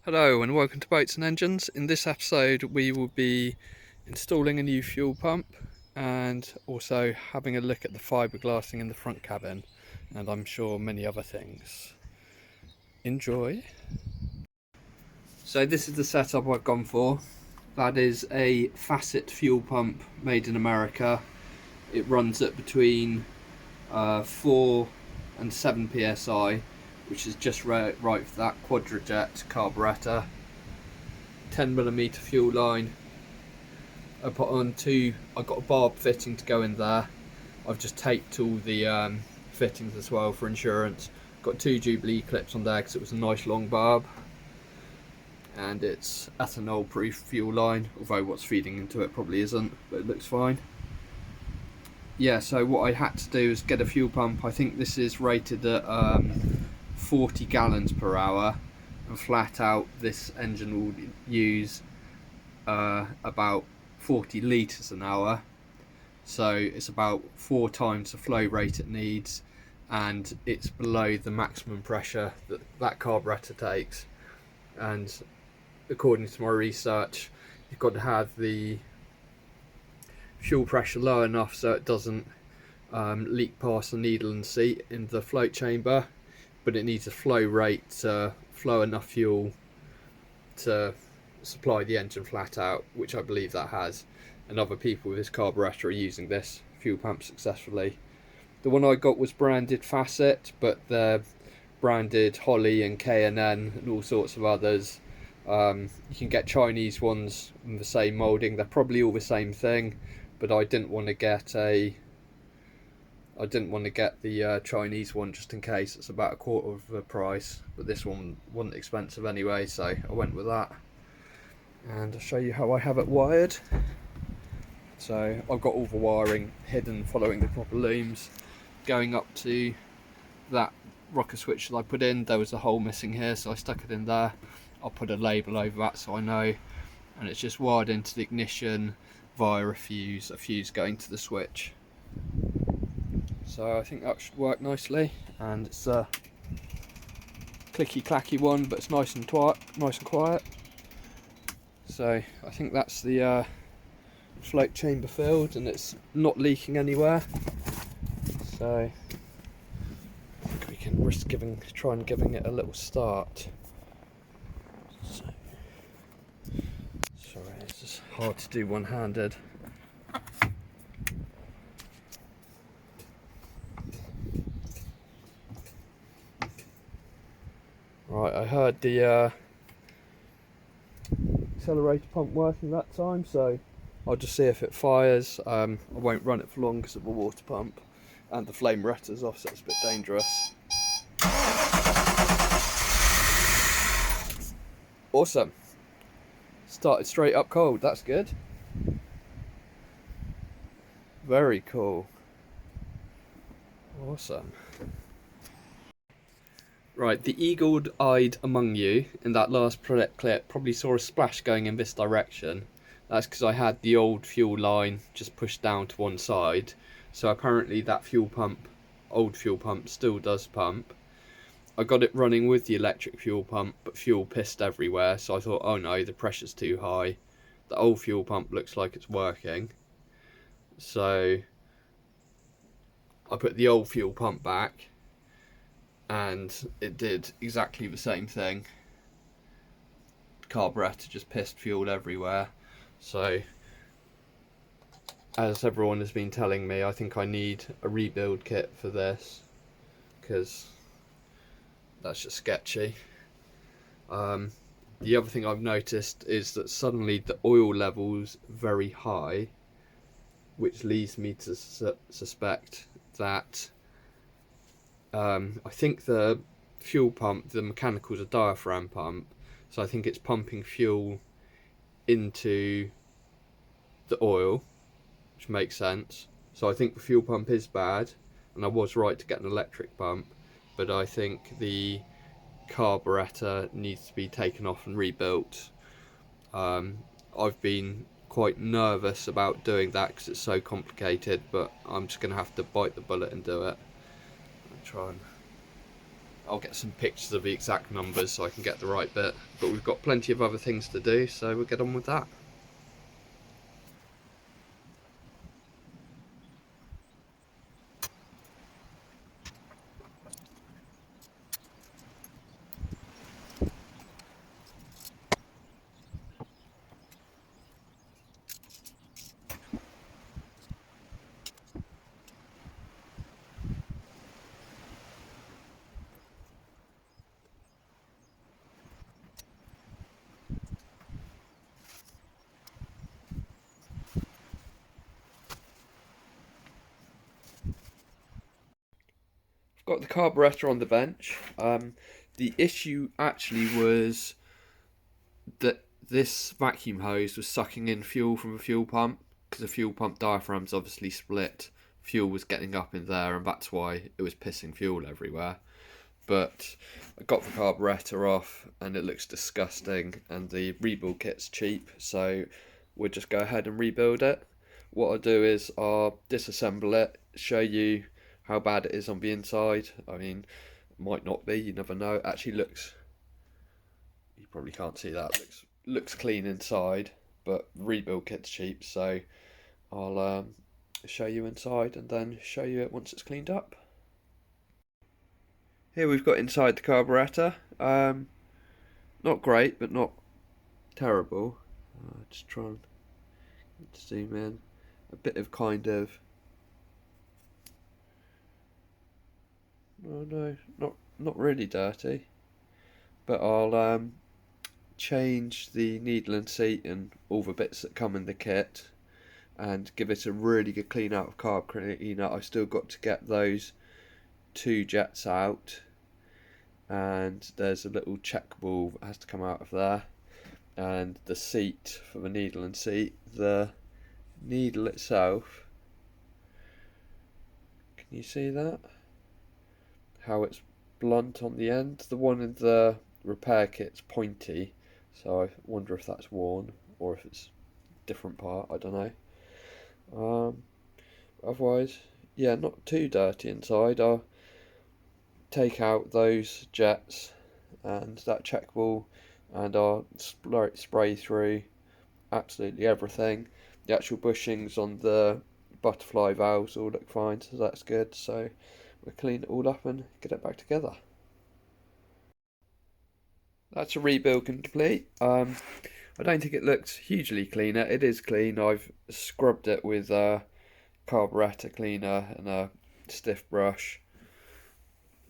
Hello and welcome to Boats and Engines. In this episode we will be installing a new fuel pump and also having a look at the fiberglassing in the front cabin, and I'm sure many other things. Enjoy! So this is the setup I've gone for. That is a facet fuel pump made in America. It runs at between 4 and 7 psi, which is just right for that quadrajet carburetor. 10mm fuel line. I put on I've got a barb fitting to go in there. I've just taped all the fittings as well for insurance. Got 2 Jubilee clips on there because it was a nice long barb. And it's ethanol proof fuel line, although what's feeding into it probably isn't, but it looks fine. Yeah, so what I had to do is get a fuel pump. I think this is rated at 40 gallons per hour, and flat out this engine will use about 40 litres an hour, so it's about 4 times the flow rate it needs, and it's below the maximum pressure that carburetor takes. And according to my research, you've got to have the fuel pressure low enough so it doesn't leak past the needle and seat in the float chamber, but it needs a flow rate to flow enough fuel to supply the engine flat out, which I believe that has, and other people with this carburetor are using this fuel pump successfully. The one I got was branded Facet, but they're branded Holly and K&N and all sorts of others. You can get Chinese ones in the same moulding. They're probably all the same thing, but I didn't want to get the Chinese one just in case. It's about a quarter of the price, but this one wasn't expensive anyway, so I went with that. And I'll show you how I have it wired. So I've got all the wiring hidden following the proper looms. Going up to that rocker switch that I put in, there was a hole missing here, so I stuck it in there. I'll put a label over that so I know, and it's just wired into the ignition via a fuse going to the switch. So I think that should work nicely, and it's a clicky clacky one, but it's nice and quiet. So I think that's the float chamber filled, and it's not leaking anywhere. So I think we can risk trying giving it a little start. So, sorry, it's just hard to do one-handed. Right, I heard the accelerator pump working that time, so I'll just see if it fires. I won't run it for long because of the water pump, and the flame retter's off, so it's a bit dangerous. Awesome. Started straight up cold, that's good. Very cool. Awesome. Right, the eagle-eyed among you in that last clip probably saw a splash going in this direction. That's because I had the old fuel line just pushed down to one side. So apparently that old fuel pump still does pump. I got it running with the electric fuel pump, but fuel pissed everywhere, so I thought, oh no, the pressure's too high. The old fuel pump looks like it's working. So I put the old fuel pump back, and it did exactly the same thing. The carburetor just pissed fuel everywhere. So as everyone has been telling me, I think I need a rebuild kit for this, because that's just sketchy. The other thing I've noticed is that suddenly the oil level's very high, which leads me to suspect that I think the fuel pump, the mechanical's a diaphragm pump, so I think it's pumping fuel into the oil, which makes sense. So I think the fuel pump is bad, and I was right to get an electric pump, but I think the carburetor needs to be taken off and rebuilt. I've been quite nervous about doing that because it's so complicated, but I'm just going to have to bite the bullet and do it. I'll try and I'll get some pictures of the exact numbers so I can get the right bit, but we've got plenty of other things to do, so we'll get on with that. Got the carburetor on the bench. The issue actually was that this vacuum hose was sucking in fuel from a fuel pump, because the fuel pump diaphragm's obviously split. Fuel was getting up in there, and that's why it was pissing fuel everywhere. But I got the carburetor off and it looks disgusting, and the rebuild kit's cheap, so we'll just go ahead and rebuild it. What I'll do is I'll disassemble it, show you how bad it is on the inside. I mean, it might not be, you never know. It actually looks, you probably can't see that, looks clean inside, but rebuild kit's cheap, so I'll show you inside and then show you it once it's cleaned up. Here we've got inside the carburetor. Not great, but not terrible. Just try and zoom in. A bit of kind of, oh no, not really dirty. But I'll change the needle and seat and all the bits that come in the kit, and give it a really good clean out of carb cleaner. I've still got to get those 2 jets out, and there's a little check ball that has to come out of there, and the seat for the needle and seat. The needle itself, can you see that? How it's blunt on the end. The one in the repair kit's pointy, so I wonder if that's worn or if it's a different part, I don't know. Otherwise, yeah, not too dirty inside. I'll take out those jets and that check ball, and I'll spray through absolutely everything. The actual bushings on the butterfly valves all look fine, so that's good. So we'll clean it all up and get it back together. That's a rebuild complete. I don't think it looks hugely cleaner. It is clean. I've scrubbed it with a carburetor cleaner and a stiff brush,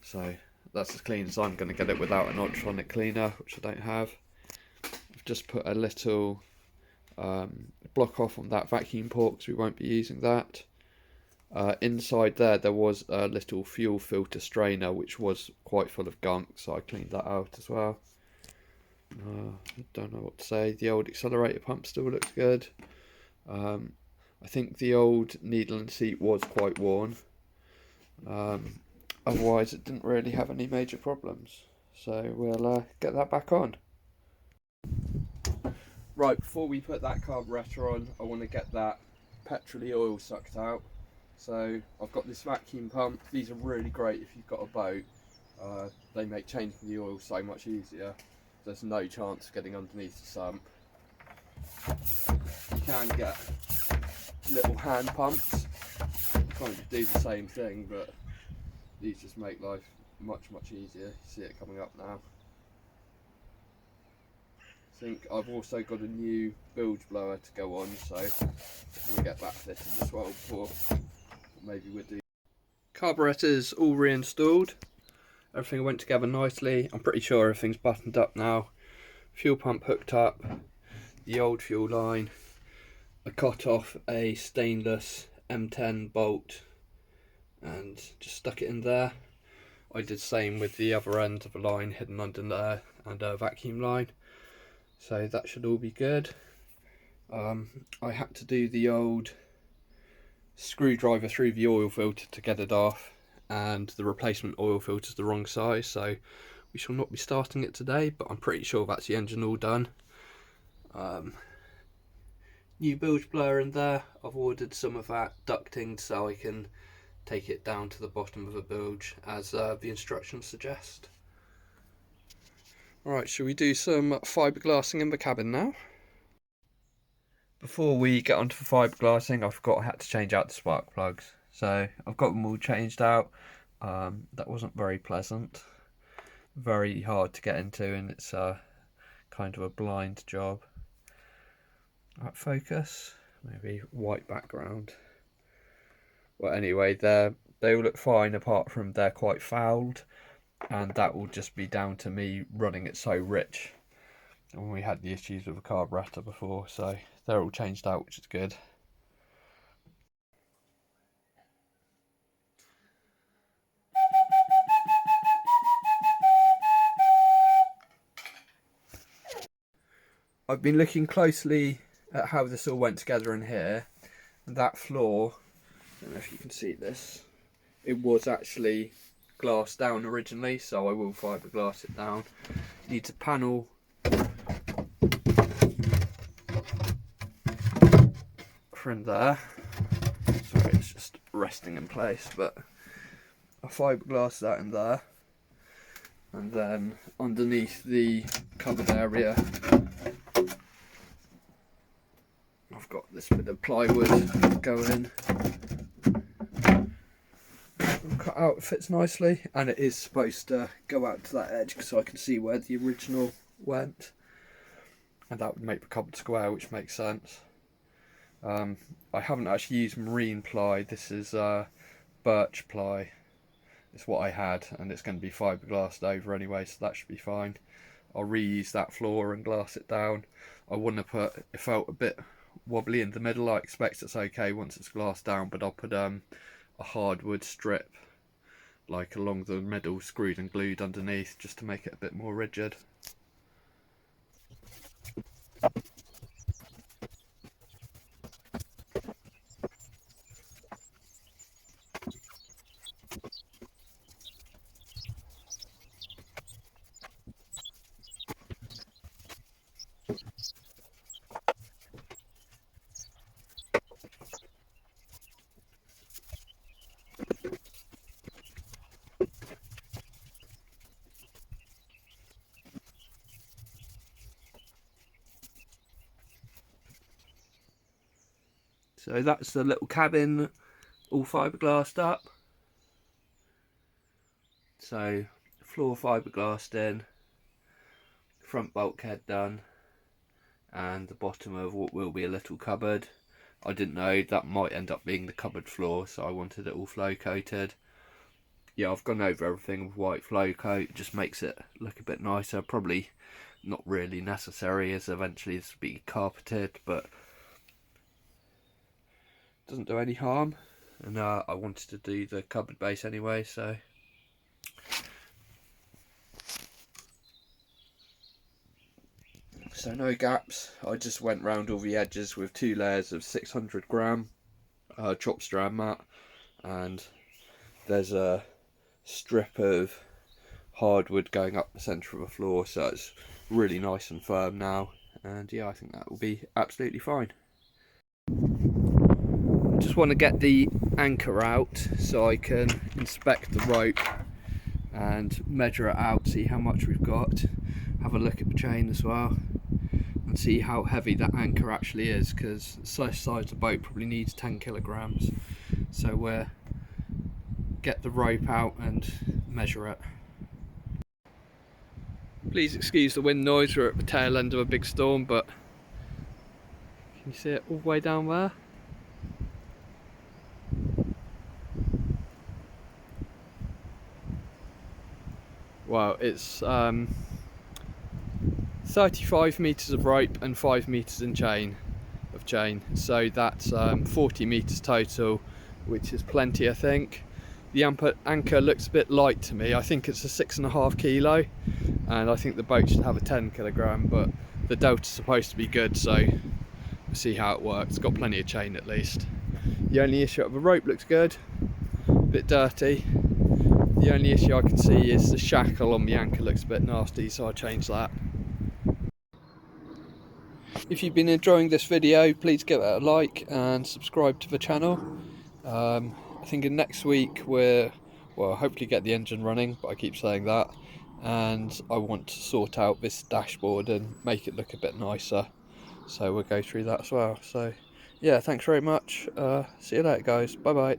so that's as clean as I'm going to get it without an ultrasonic cleaner, which I don't have. I've just put a little block off on that vacuum port because we won't be using that. Inside there was a little fuel filter strainer which was quite full of gunk, so I cleaned that out as well. I don't know what to say. The old accelerator pump still looks good. I think the old needle and seat was quite worn. Otherwise it didn't really have any major problems, so we'll get that back on. Right, before we put that carburetor on, I want to get that petrol oil sucked out. So I've got this vacuum pump. These are really great if you've got a boat. They make changing the oil so much easier. There's no chance of getting underneath the sump. You can get little hand pumps, kind of do the same thing, but these just make life much easier. You see it coming up now. I think I've also got a new bilge blower to go on, so we'll get that fitted as well before maybe we'll do. Carburetor's all reinstalled. Everything went together nicely. I'm pretty sure everything's buttoned up now. Fuel pump hooked up, the old fuel line. I cut off a stainless M10 bolt and just stuck it in there. I did the same with the other end of the line hidden under there, and a vacuum line. So that should all be good. I had to do the old screwdriver through the oil filter to get it off, and the replacement oil filter is the wrong size, so we shall not be starting it today, but I'm pretty sure that's the engine all done. New bilge blower in there. I've ordered some of that ducting so I can take it down to the bottom of the bilge as the instructions suggest. Alright, shall we do some fiberglassing in the cabin now? Before we get onto the fiberglassing, I forgot I had to change out the spark plugs. So I've got them all changed out. That wasn't very pleasant. Very hard to get into, and it's kind of a blind job. Right, focus. Maybe white background. Well, anyway, they all look fine apart from they're quite fouled, and that will just be down to me running it so rich. And we had the issues with the carburettor before, so they're all changed out, which is good. I've been looking closely at how this all went together in here. That floor, I don't know if you can see this, it was actually glassed down originally, so I will fiberglass it down. Needs a panel from there. Sorry, it's just resting in place, but I fiberglass that in there, and then underneath the cupboard area I've got this bit of plywood going. Cut out, it fits nicely, and it is supposed to go out to that edge so I can see where the original went, and that would make the cupboard square, which makes sense. I haven't actually used marine ply. This is birch ply. It's what I had, and it's going to be fiberglassed over anyway, so that should be fine. I'll reuse that floor and glass it down. I wouldn't have put, it felt a bit wobbly in the middle. I expect it's okay once it's glassed down, but I'll put a hardwood strip like along the middle, screwed and glued underneath, just to make it a bit more rigid. So that's the little cabin all fiberglassed up. So floor fiberglassed in, front bulkhead done, and the bottom of what will be a little cupboard. I didn't know that might end up being the cupboard floor, so I wanted it all flow coated. Yeah, I've gone over everything with white flow coat. It just makes it look a bit nicer. Probably not really necessary, as eventually this will be carpeted, but doesn't do any harm. And I wanted to do the cupboard base anyway, so no gaps. I just went round all the edges with 2 layers of 600g chop strand mat, and there's a strip of hardwood going up the centre of the floor, so it's really nice and firm now, and yeah, I think that will be absolutely fine. Just want to get the anchor out so I can inspect the rope and measure it out, see how much we've got, have a look at the chain as well, and see how heavy that anchor actually is, because the size of the boat probably needs 10 kilograms. So we'll get the rope out and measure it. Please excuse the wind noise, we're at the tail end of a big storm, but can you see it all the way down there? Wow, it's 35 metres of rope and 5 metres in chain, so that's 40 metres total, which is plenty, I think. The anchor looks a bit light to me. I think it's a 6.5 kilo, and I think the boat should have a 10 kilogram, but the delta's supposed to be good, so we'll see how it works. It's got plenty of chain at least. The only issue, the rope looks good, a bit dirty. The only issue I can see is the shackle on the anchor looks a bit nasty, so I'll change that. If you've been enjoying this video, please give it a like and subscribe to the channel. I think in next week we'll hopefully get the engine running, but I keep saying that, and I want to sort out this dashboard and make it look a bit nicer, so we'll go through that as well. So yeah, thanks very much. See you later guys, bye bye.